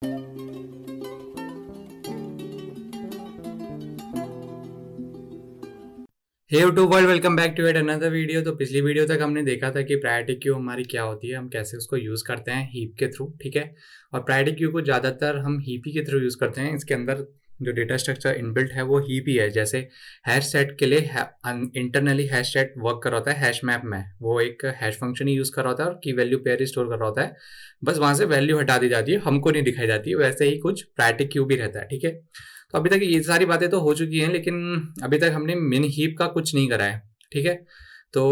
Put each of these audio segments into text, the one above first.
Hey YouTube world, welcome back to at another video. तो पिछली video तक हमने देखा था कि प्रायोरिटी क्यू हमारी क्या होती है, हम कैसे उसको यूज़ करते हैं हीप के थ्रू, ठीक है। और प्रायोरिटी क्यू को ज़्यादातर हम हीप ही के थ्रू यूज़ करते हैं। इसके अंदर जो डेटा स्ट्रक्चर इनबिल्ट है वो हीप ही है। जैसे हैश सेट के लिए इंटरनली हैश सेट वर्क कर रहा होता है हैश मैप में, वो एक हैश फंक्शन ही यूज़ कर रहा होता है और की वैल्यू पेयर ही स्टोर कर रहा होता है। बस वहाँ से वैल्यू हटा दी जाती है, हमको नहीं दिखाई जाती है। वैसे ही कुछ प्रायोरिटी क्यू भी रहता है, ठीक है। तो अभी तक ये सारी बातें तो हो चुकी हैं, लेकिन अभी तक हमने मिन हीप का कुछ नहीं करा है, ठीक है। तो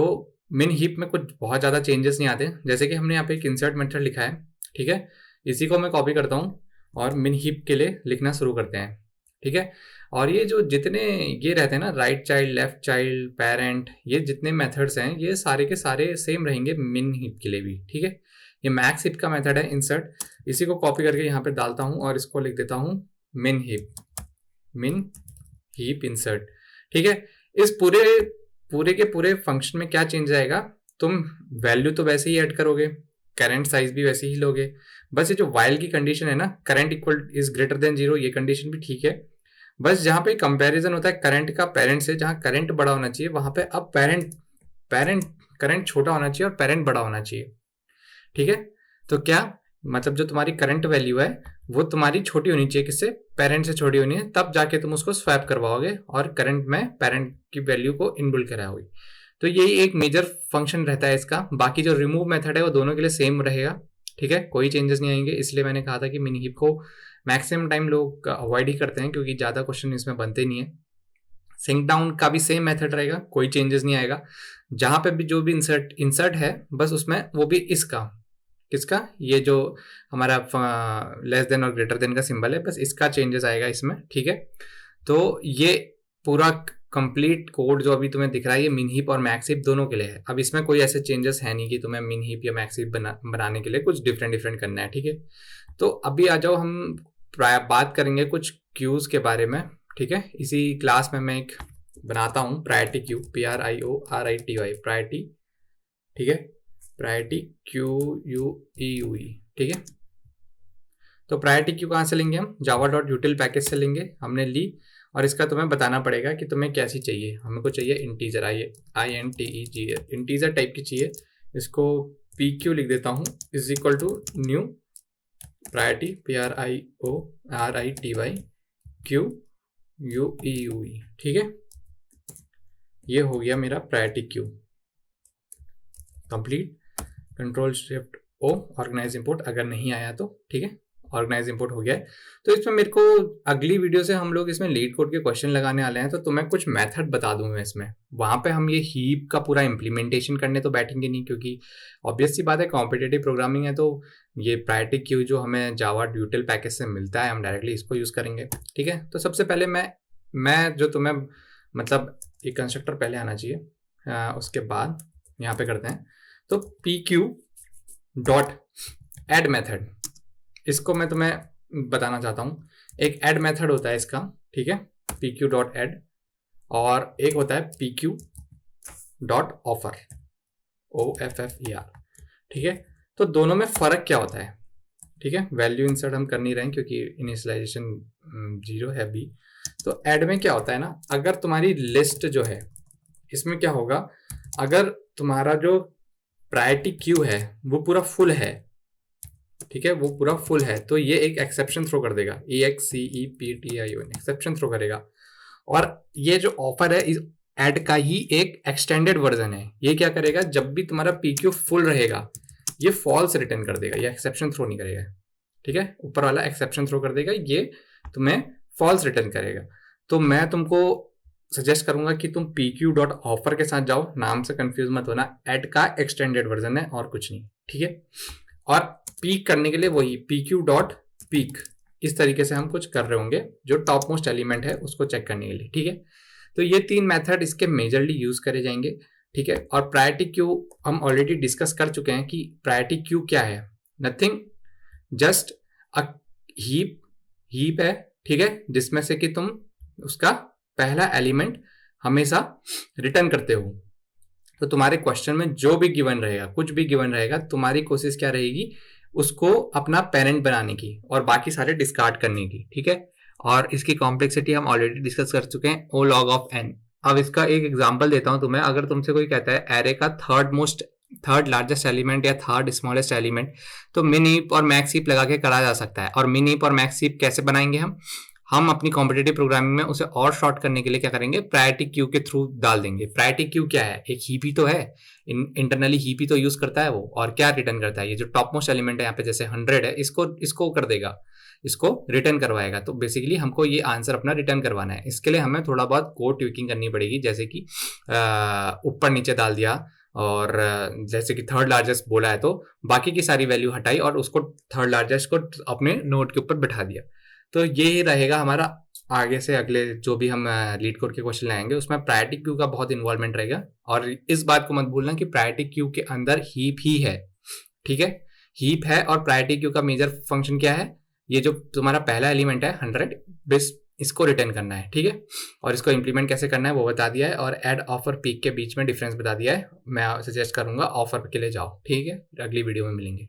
मिन हीप में कुछ बहुत ज़्यादा चेंजेस नहीं आते। जैसे कि हमने यहाँ पे एक इंसर्ट मेथड लिखा है, ठीक है। इसी को मैं कॉपी करता हूँ और मिन हीप के लिए लिखना शुरू करते हैं, ठीक है। और ये जो जितने ये रहते हैं ना, right child, left child, parent, ये जितने मेथड्स हैं ये सारे के सारे सेम रहेंगे मिन हीप के लिए भी, ठीक है। ये मैक्स हीप का मेथड है इंसर्ट। इसी को कॉपी करके यहाँ पे डालता हूँ और इसको लिख देता हूँ मिन हीप इंसर्ट, ठीक है। इस पूरे के पूरे फंक्शन में क्या चेंज आएगा, तुम वैल्यू तो वैसे ही ऐड करोगे, करंट साइज भी वैसे ही लोगे। बस ये जो वाइल की कंडीशन है ना, current equal is greater than 0, ये कंडीशन भी ठीक है। बस जहां पे कंपैरिजन होता है करंट का पेरेंट से, जहां करंट बड़ा होना चाहिए वहां पे अब पेरेंट करंट छोटा होना चाहिए और पेरेंट बड़ा होना चाहिए, ठीक है। तो क्या मतलब, जो तुम्हारी करंट वैल्यू है वो तुम्हारी छोटी होनी चाहिए, किससे, पेरेंट से छोटी होनी है, तब जाके तुम उसको स्वैप करवाओगे और करंट में पेरेंट की वैल्यू को इनबिल्ट कराओगे। तो यही एक मेजर फंक्शन रहता है इसका। बाकी जो रिमूव मेथड है वो दोनों के लिए सेम रहेगा, ठीक है, कोई चेंजेस नहीं आएंगे। इसलिए मैंने कहा था कि मिनी हीप को मैक्सिमम टाइम लोग अवॉइड ही करते हैं, क्योंकि ज़्यादा क्वेश्चन इसमें बनते नहीं है। सिंक डाउन का भी सेम मेथड रहेगा, कोई चेंजेस नहीं आएगा। जहां पे भी जो भी इंसर्ट है, बस उसमें वो भी इसका किसका, ये जो हमारा लेस देन और ग्रेटर देन का सिंबल है, बस इसका चेंजेस आएगा इसमें, ठीक है। तो ये पूरा कंप्लीट कोड जो अभी तुम्हें दिख रहा है ये मिन हीप और मैक्स हीप दोनों के लिए है। अब इसमें कोई ऐसे चेंजेस है नहीं कि तुम्हें मिन हीप या मैक्स हीप बनाने के लिए कुछ डिफरेंट करना है, ठीक है। तो अभी आ जाओ, हम बात करेंगे कुछ क्यूज के बारे में, ठीक है। इसी क्लास में मैं एक बनाता हूँ प्रायोरिटी क्यू, PRIORITY प्रायोरिटी, ठीक है, प्रायोरिटी QUEUE, ठीक है। तो प्रायोरिटी क्यू कहाँ से लेंगे, हम java.util पैकेज से लेंगे, हमने ली। और इसका तुम्हें बताना पड़ेगा कि तुम्हें कैसी चाहिए। हमको चाहिए इंटीजर, INTEGR, इंटीजर टाइप की चाहिए। इसको PQ लिख देता हूँ, is equal to new priority PRIORITY QUEUE, ठीक है। ये हो गया मेरा priority queue complete. Control shift O, organise import अगर नहीं आया तो, ठीक है, ऑर्गेनाइज इंपोर्ट हो गया है। तो इसमें मेरे को अगली वीडियो से हम लोग इसमें लीड कोड के क्वेश्चन लगाने वाले हैं, तो तुम्हें कुछ मेथड बता दूंगा इसमें। वहां पे हम ये हीप का पूरा इंप्लीमेंटेशन करने तो बैठेंगे नहीं, क्योंकि ऑब्वियस सी बात है कॉम्पिटेटिव प्रोग्रामिंग है, तो ये प्रायोरिटी क्यू जो हमें java.util पैकेज से मिलता है हम डायरेक्टली इसको यूज करेंगे, ठीक है। तो सबसे पहले मैं जो तुम्हें मतलब ये कंस्ट्रक्टर पहले आना चाहिए, उसके बाद यहाँ पे करते हैं। तो PQ डॉट एड मेथड, इसको मैं तुम्हें बताना चाहता हूँ। एक एड मेथड होता है इसका, ठीक है, PQ डॉट एड, और एक होता है PQ डॉट ऑफर, OFFER, ठीक है। तो दोनों में फर्क क्या होता है, ठीक है। वैल्यू इंसर्ट हम कर नहीं रहे हैं क्योंकि इनिशियलाइजेशन 0 है B। तो एड में क्या होता है ना, अगर तुम्हारी लिस्ट जो है इसमें क्या होगा, अगर तुम्हारा जो प्रायोरिटी क्यू है वो पूरा फुल है, ठीक है, वो पूरा फुल है, तो ये एक एक्सेप्शन थ्रो कर देगा, EXCEPTION, एक्सेप्शन थ्रो करेगा। और ये जो ऑफर है इस एड का ही एक एक्सटेंडेड वर्जन है। ये क्या करेगा, जब भी तुम्हारा PQ फुल रहेगा ये फॉल्स रिटर्न कर देगा, ये एक्सेप्शन थ्रो नहीं करेगा, ठीक है। ऊपर वाला एक्सेप्शन थ्रो कर देगा, ये तुम्हें फॉल्स रिटर्न करेगा। तो मैं तुमको सजेस्ट करूंगा कि तुम PQ डॉट ऑफर के साथ जाओ, नाम से कंफ्यूज मत होना, एड का एक्सटेंडेड वर्जन है और कुछ नहीं, ठीक है। और पीक करने के लिए वही PQ डॉट पीक, इस तरीके से हम कुछ कर रहे होंगे जो टॉप मोस्ट एलिमेंट है उसको चेक करने के लिए, ठीक है। तो ये 3 मेथड इसके मेजरली यूज करे जाएंगे, ठीक है। और प्रायोरिटी क्यू हम ऑलरेडी डिस्कस कर चुके हैं कि प्रायोरिटी क्यू क्या है, नथिंग, जस्ट अ हीप है, ठीक है, जिसमें से कि तुम उसका पहला एलिमेंट हमेशा रिटर्न करते हो। तो तुम्हारे क्वेश्चन में जो भी गिवन रहेगा, कुछ भी गिवन रहेगा, तुम्हारी कोशिश क्या रहेगी, उसको अपना पेरेंट बनाने की और बाकी सारे डिस्कार्ड करने की, ठीक है। और इसकी कॉम्प्लेक्सिटी हम ऑलरेडी डिस्कस कर चुके हैं, ओ लॉग ऑफ एन। अब इसका एक एग्जांपल देता हूं तुम्हें। अगर तुमसे कोई कहता है एरे का थर्ड लार्जेस्ट एलिमेंट या थर्ड स्मॉलेस्ट एलिमेंट, तो मिन हीप और मैक्स हीप लगा के करा जा सकता है। और मिन हीप और मैक्स हीप कैसे बनाएंगे हम अपनी कॉम्पिटेटिव प्रोग्रामिंग में उसे और शॉर्ट करने के लिए क्या करेंगे, प्रायोरिटी क्यू के थ्रू डाल देंगे। प्रायोरिटी क्यू क्या है, एक हीप ही तो है, इंटरनली हीप ही तो यूज करता है वो। और क्या रिटर्न करता है, ये जो टॉप मोस्ट एलिमेंट है यहाँ पे जैसे 100 है, इसको कर देगा, इसको रिटर्न करवाएगा। तो बेसिकली हमको ये आंसर अपना रिटर्न करवाना है। इसके लिए हमें थोड़ा बहुत कोड ट्विकिंग करनी पड़ेगी, जैसे कि ऊपर नीचे डाल दिया, और जैसे कि थर्ड लार्जेस्ट बोला है तो बाकी की सारी वैल्यू हटाई और उसको थर्ड लार्जेस्ट को अपने नोड के ऊपर बिठा दिया। तो ये रहेगा हमारा आगे से अगले जो भी हम लीड कोड के क्वेश्चन लाएंगे उसमें प्रायोरिटी क्यू का बहुत इन्वॉल्वमेंट रहेगा। और इस बात को मत भूलना कि प्रायोरिटी क्यू के अंदर हीप ही है, ठीक है, हीप है। और प्रायोरिटी क्यू का मेजर फंक्शन क्या है, ये जो तुम्हारा पहला एलिमेंट है 100 बेस, इसको रिटर्न करना है, ठीक है। और इसको इंप्लीमेंट कैसे करना है वो बता दिया है, और एड ऑफर पीक के बीच में डिफरेंस बता दिया है। मैं सजेस्ट करूंगा ऑफर के लिए जाओ, ठीक है। अगली वीडियो में मिलेंगे।